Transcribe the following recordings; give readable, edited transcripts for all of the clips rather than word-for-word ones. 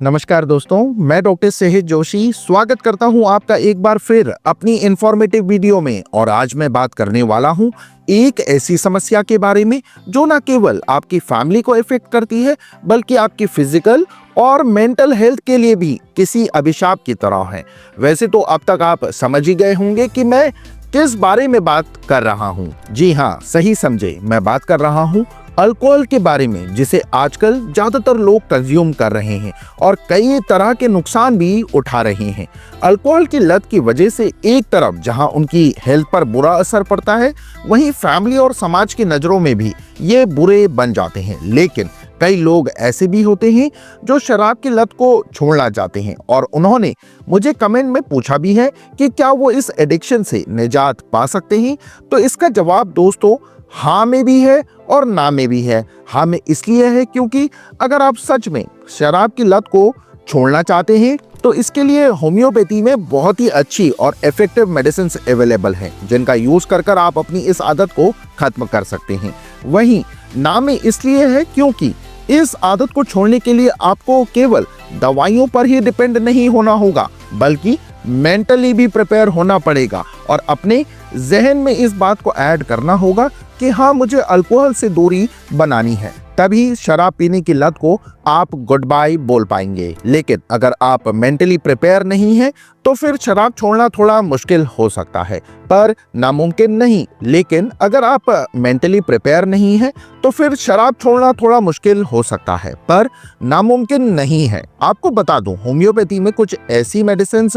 नमस्कार दोस्तों, मैं डॉक्टर सेहित जोशी स्वागत करता हूं आपका एक बार फिर अपनी इंफॉर्मेटिव वीडियो में। और आज मैं बात करने वाला हूं एक ऐसी समस्या के बारे में जो न केवल आपकी फैमिली को इफेक्ट करती है बल्कि आपकी फिजिकल और मेंटल हेल्थ के लिए भी किसी अभिशाप की तरह है। वैसे तो अब तक आप समझ ही गए होंगे कि मैं किस बारे में बात कर रहा हूं। जी हाँ, सही समझे, मैं बात कर रहा हूं अल्कोहल के बारे में, जिसे आजकल ज्यादातर लोग कंज्यूम कर रहे हैं और कई तरह के नुकसान भी उठा रहे हैं। अल्कोहल की लत की वजह से एक तरफ जहां उनकी हेल्थ पर बुरा असर पड़ता है, वहीं फैमिली और समाज की नजरों में भी ये बुरे बन जाते हैं। लेकिन कई लोग ऐसे भी होते हैं जो शराब की लत को छोड़ना चाहते हैं और उन्होंने मुझे कमेंट में पूछा भी है कि क्या वो इस एडिक्शन से निजात पा सकते हैं। तो इसका जवाब दोस्तों हाँ में भी है और ना में भी है। हाँ में इसलिए है क्योंकि अगर आप सच में शराब की लत को छोड़ना चाहते हैं तो इसके लिए होम्योपैथी में बहुत ही अच्छी और इफेक्टिव मेडिसिन अवेलेबल हैं, जिनका यूज कर आप अपनी इस आदत को खत्म कर सकते हैं। वहीं ना में इसलिए है क्योंकि इस आदत को छोड़ने के लिए आपको केवल दवाइयों पर ही डिपेंड नहीं होना होगा, बल्कि मेंटली भी प्रिपेयर होना पड़ेगा और अपने जहन में इस बात को ऐड करना होगा कि हाँ, मुझे अल्कोहल से दूरी बनानी है। तभी शराब पीने की लत को आप गुड बाय बोल पाएंगे। लेकिन अगर आप मेंटली प्रिपेयर नहीं हैं तो फिर शराब छोड़ना थोड़ा मुश्किल हो सकता है, पर नामुमकिन नहीं। लेकिन अगर आप मेंटली प्रिपेयर नहीं हैं तो फिर शराब छोड़ना थोड़ा मुश्किल हो सकता है, पर नामुमकिन नहीं है। आपको बता दूं, होम्योपैथी में कुछ ऐसी मेडिसिन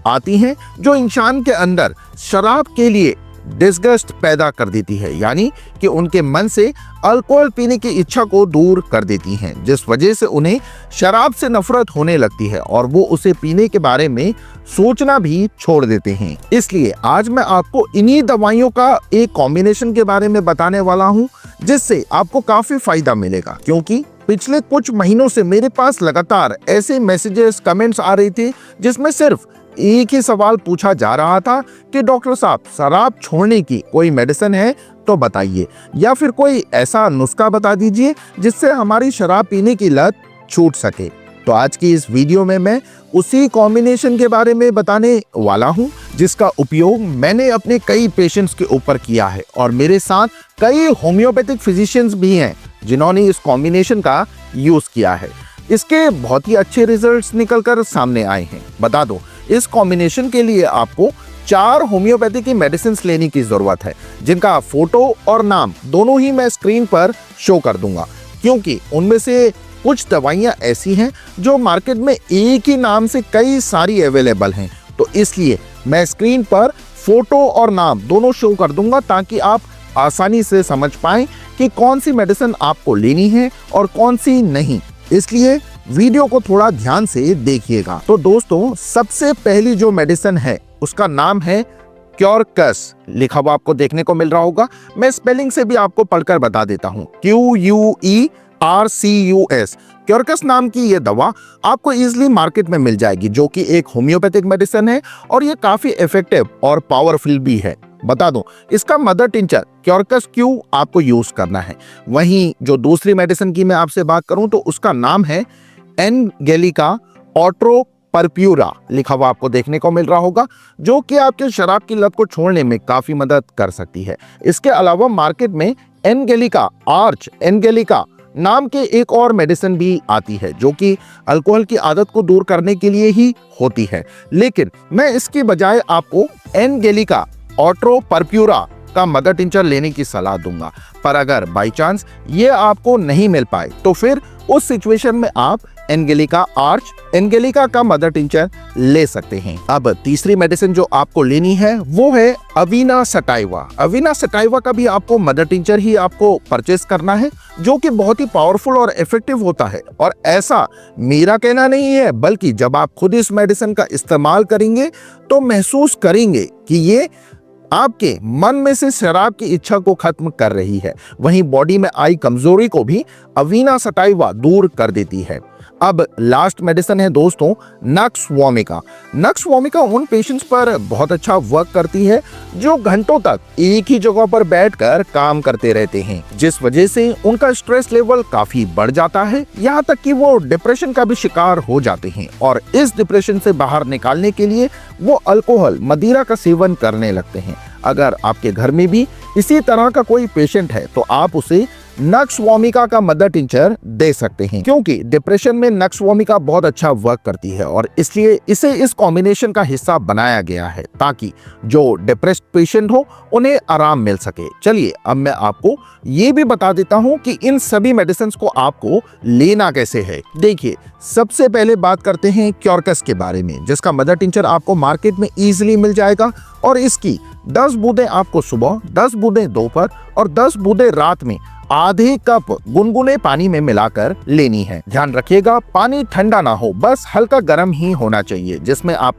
आती हैं जो इंसान के अंदर शराब के लिए डिस्गस्ट पैदा कर देती है, यानी कि उनके मन से अल्कोहल पीने की इच्छा को दूर कर देती हैं, जिस वजह से उन्हें शराब से नफरत होने लगती है और वो उसे पीने के बारे में सोचना भी छोड़ देते हैं। इसलिए आज मैं आपको इन्हीं दवाइयों का एक कॉम्बिनेशन के बारे में बताने वाला हूँ, जिससे आपको काफी फायदा मिलेगा। क्योंकि पिछले कुछ महीनों से मेरे पास लगातार ऐसे मैसेजेस, कमेंट्स आ रहे थे जिसमें सिर्फ एक ही सवाल पूछा जा रहा था कि डॉक्टर साहब, शराब छोड़ने की कोई मेडिसिन है तो बताइए, या फिर कोई ऐसा नुस्खा बता दीजिए जिससे हमारी शराब पीने की लत छूट सके। तो आज की इस वीडियो में मैं उसी कॉम्बिनेशन के बारे में बताने वाला हूं, जिसका उपयोग मैंने अपने कई पेशेंट्स के ऊपर किया है और मेरे साथ कई होम्योपैथिक फिजिशियंस भी हैं जिन्होंने इस कॉम्बिनेशन का यूज किया है। इसके बहुत ही अच्छे रिजल्ट्स निकलकर सामने आए हैं। बता दो, इस कॉम्बिनेशन के लिए आपको 4 होम्योपैथी की मेडिसिन लेने की जरूरत है, जिनका फोटो और नाम दोनों ही मैं स्क्रीन पर शो कर दूंगा, क्योंकि उनमें से कुछ दवाइयां ऐसी हैं जो मार्केट में एक ही नाम से कई सारी अवेलेबल हैं। तो इसलिए मैं स्क्रीन पर फोटो और नाम दोनों शो कर दूंगा ताकि आप आसानी से समझ पाएं कि कौन सी मेडिसिन आपको लेनी है और कौन सी नहीं। इसलिए वीडियो को थोड़ा ध्यान से देखिएगा। तो दोस्तों, सबसे पहली जो मेडिसिन है उसका नाम है क्योरकस। लिखा हुआ आपको देखने को मिल रहा होगा, मैं स्पेलिंग से भी आपको पढ़कर बता देता हूँ। QUERCUS। क्योरकस नाम की ये दवा आपको इजीली मार्केट में मिल जाएगी, जो कि एक होम्योपैथिक मेडिसिन है और ये काफी इफेक्टिव और पावरफुल भी है। बता दूं, इसका मदर टिंचर क्योरकस क्यू आपको यूज करना है। वहीं जो दूसरी मेडिसिन की मैं आपसे बात करूं तो उसका नाम है एनगेलिका ऑट्रोपर्प्यूरा। लिखा हुआ आपको देखने को मिल रहा होगा, जो कि आपके शराब की लत को छोड़ने में काफी मदद कर सकती है। इसके अलावा मार्केट में एनगेलिका नाम के एक और मेडिसिन भी आती है, जो कि अल्कोहल की आदत को दूर करने के लिए ही होती है। लेकिन मैं इसकी बजाय आपको एनगेलिका ऑट्रोपर्प्यूरा का मदर टिंचर लेने की सलाह दूंगा। पर अगर बाई चांस ये आपको नहीं मिल पाए तो फिर उस सिचुएशन में आप एनगेलिका का मदर टिंचर ले सकते हैं। अब तीसरी मेडिसिन जो आपको लेनी है वो है अवीना सटाइवा। अवीना सटाइवा का भी आपको मदर टिंचर ही आपको परचेस करना है, जो कि बहुत ही पावरफुल और इफेक्टिव होता है। और ऐसा मेरा कहना नहीं है, बल्कि जब आप खुद इस मेडिसिन का इस्तेमाल करेंगे तो महसूस करेंगे कि ये आपके मन में से शराब की इच्छा को खत्म कर रही है। वहीं बॉडी में आई कमजोरी को भी अवीना सटाइवा दूर कर देती है। अब लास्ट मेडिसिन है दोस्तों नक्स वोमिका। नक्स वोमिका उन पेशेंट्स पर बहुत अच्छा वर्क करती है जो घंटों तक एक ही जगह पर बैठकर काम करते रहते हैं, जिस वजह से उनका स्ट्रेस लेवल काफी बढ़ जाता है, यहाँ तक कि वो डिप्रेशन का भी शिकार हो जाते हैं। और इस डिप्रेशन से बाहर निकालने के लिए वो अल्कोहल मदिरा का सेवन करने लगते हैं। अगर आपके घर में भी इसी तरह का कोई पेशेंट है तो आप उसे नक्स वोमिका का मदर टिंचर दे सकते हैं, क्योंकि डिप्रेशन में नक्स वोमिका बहुत अच्छा वर्क करती है और इसलिए इसे इस कॉम्बिनेशन का हिस्सा बनाया गया है ताकि जो डिप्रेस्ड पेशेंट हो उन्हें आराम मिल सके। चलिए अब मैं आपको ये भी बता देता हूं कि इन सभी मेडिसिन को आपको लेना कैसे है। देखिए, सबसे पहले बात करते हैं क्योरकस के बारे में, जिसका मदर टिंचर आपको मार्केट में इजीली मिल जाएगा और इसकी 10 बूंदें आपको सुबह, 10 बूंदें दोपहर और 10 बूंदें रात में आधे कप गुनगुने पानी में मिलाकर लेनी है। ध्यान रखिएगा पानी ठंडा ना हो, बस हल्का गर्म ही होना चाहिए, जिसमें आप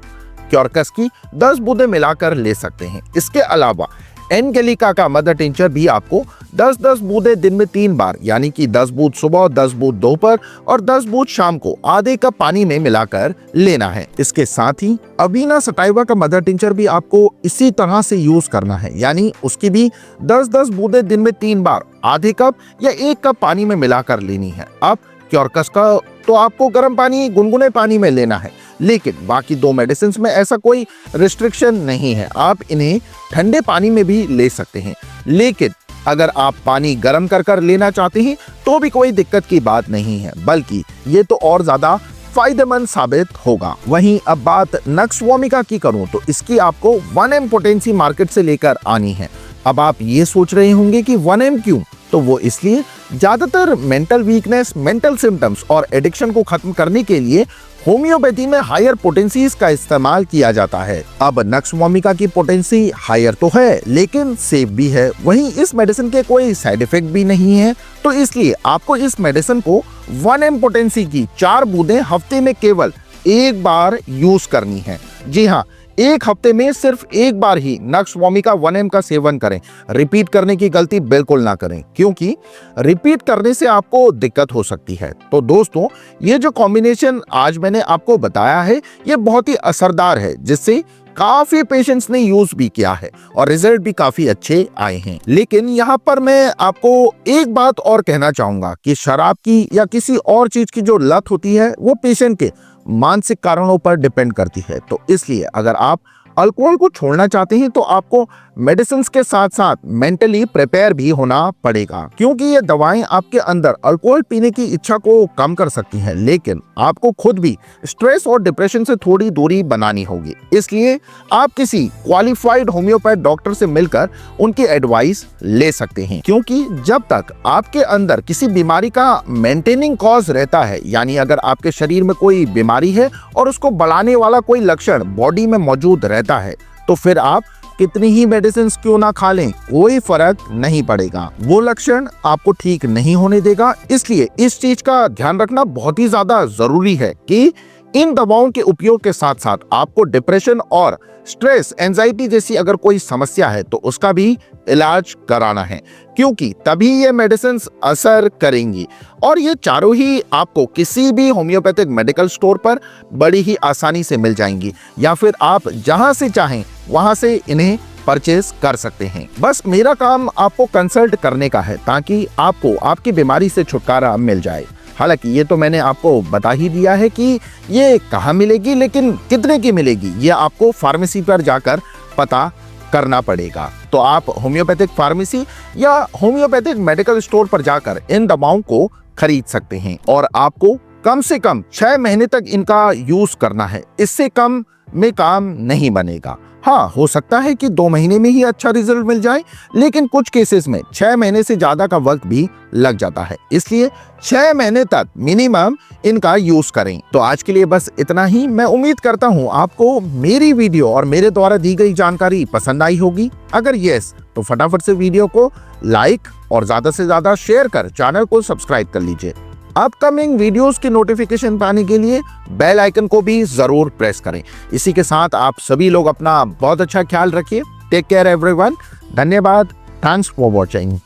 क्योरकस की 10 बूंदें मिलाकर ले सकते हैं। इसके अलावा एंगेलिका का मदर टिंचर भी आपको 10-10 बूंदें दिन में 3 बार, यानी कि 10 बूंद सुबह, 10 बूंद दोपहर और 10 बूंद शाम को आधे कप पानी में मिलाकर लेना है। इसके साथ ही अवीना सटाइवा का मदर टिंचर भी आपको इसी तरह से यूज करना है, यानी उसकी भी 10-10 बूंदें दिन में 3 बार आधे कप या 1 कप पानी में मिलाकर लेनी है। अब क्योरकस का तो आपको गर्म पानी, गुनगुने पानी में लेना है, लेकिन बाकी 2 मेडिसिन में ऐसा कोई रिस्ट्रिक्शन नहीं है, आप इन्हें ठंडे पानी में भी ले सकते हैं। लेकिन अगर आप पानी गर्म कर लेना चाहते हैं तो भी कोई दिक्कत की बात नहीं है, बल्कि ये तो और ज्यादा फायदेमंद साबित होगा। वहीं अब बात नक्स वोमिका की करूं तो इसकी आपको 1M पोटेंसी मार्केट से लेकर आनी है। अब आप ये सोच रहे होंगे कि 1M क्यों? तो वो इसलिए, ज्यादातर मेंटल वीकनेस, मेंटल सिम्टम्स और एडिक्शन को खत्म करने के लिए होम्योपैथी में हायर पोटेंसीज का इस्तेमाल किया जाता है। अब नक्स वोमिका की पोटेंसी हायर तो है लेकिन सेफ भी है। वहीं इस मेडिसिन के कोई साइड इफेक्ट भी नहीं है, तो इसलिए आपको इस मेडिसिन को 1M पोटेंसी की 4 बूंदें हफ्ते में केवल 1 बार यूज करनी है। जी हाँ, 1 हफ्ते में सिर्फ 1 बार ही नक्स वोमिका 1M का सेवन करें। रिपीट करने की गलती बिल्कुल ना करें, क्योंकि रिपीट करने से आपको दिक्कत हो सकती है। तो दोस्तों, ये जो कॉम्बिनेशन आज मैंने आपको बताया है ये बहुत ही असरदार है, जिससे काफी पेशेंट्स ने यूज भी किया है और रिजल्ट भी काफी अच्छे आए हैं। लेकिन यहाँ पर मैं आपको एक बात और कहना चाहूंगा कि शराब की या किसी और चीज की जो लत होती है वो पेशेंट के मानसिक कारणों पर डिपेंड करती है। तो इसलिए अगर आप अल्कोहल को छोड़ना चाहते हैं तो आपको मेडिसिन के साथ साथ मेंटली प्रिपेयर भी होना पड़ेगा, क्योंकि ये दवाएं आपके अंदर अल्कोहल पीने की इच्छा को कम कर सकती हैं, लेकिन आपको खुद भी स्ट्रेस और डिप्रेशन से थोड़ी दूरी बनानी होगी। इसलिए आप किसी क्वालिफाइड होम्योपैथ डॉक्टर से मिलकर उनकी एडवाइस ले सकते हैं, क्योंकि जब तक आपके अंदर किसी बीमारी का मेंटेनिंग कॉज रहता है, यानी अगर आपके शरीर में कोई बीमारी है और उसको बढ़ाने वाला कोई लक्षण बॉडी में मौजूद रहता है, तो फिर आप कितनी ही मेडिसिन क्यों ना खा लें, कोई फर्क नहीं पड़ेगा, वो लक्षण आपको ठीक नहीं होने देगा। इसलिए इस चीज का ध्यान रखना बहुत ही ज्यादा जरूरी है कि इन दवाओं के उपयोग के साथ साथ आपको डिप्रेशन और स्ट्रेस, एंजाइटी जैसी अगर कोई समस्या है तो उसका भी इलाज कराना है, क्योंकि तभी ये मेडिसिन असर करेंगी। और ये चारों ही आपको किसी भी होम्योपैथिक मेडिकल स्टोर पर बड़ी ही आसानी से मिल जाएंगी, या फिर आप जहां से चाहें वहां से इन्हें परचेज कर सकते हैं। बस मेरा काम आपको कंसल्ट करने का है ताकि आपको आपकी बीमारी से छुटकारा मिल जाए। हालांकि ये तो मैंने आपको बता ही दिया है कि ये कहाँ मिलेगी, लेकिन कितने की मिलेगी ये आपको फार्मेसी पर जाकर पता करना पड़ेगा। तो आप होम्योपैथिक फार्मेसी या होम्योपैथिक मेडिकल स्टोर पर जाकर इन दवाओं को खरीद सकते हैं और आपको कम से कम 6 महीने तक इनका यूज करना है, इससे कम में काम नहीं बनेगा। हाँ, हो सकता है कि 2 महीने में ही अच्छा रिजल्ट मिल जाए, लेकिन कुछ केसेस में 6 महीने से ज्यादा का वक्त भी लग जाता है, इसलिए 6 महीने तक मिनिमम इनका यूज करें। तो आज के लिए बस इतना ही। मैं उम्मीद करता हूँ आपको मेरी वीडियो और मेरे द्वारा दी गई जानकारी पसंद आई होगी। अगर यस, तो फटाफट से वीडियो को लाइक और ज्यादा से ज्यादा शेयर कर चैनल को सब्सक्राइब कर लीजिए। अपकमिंग वीडियोस की नोटिफिकेशन पाने के लिए बेल आइकन को भी जरूर प्रेस करें। इसी के साथ आप सभी लोग अपना बहुत अच्छा ख्याल रखिए। Take care everyone. धन्यवाद। Thanks for watching.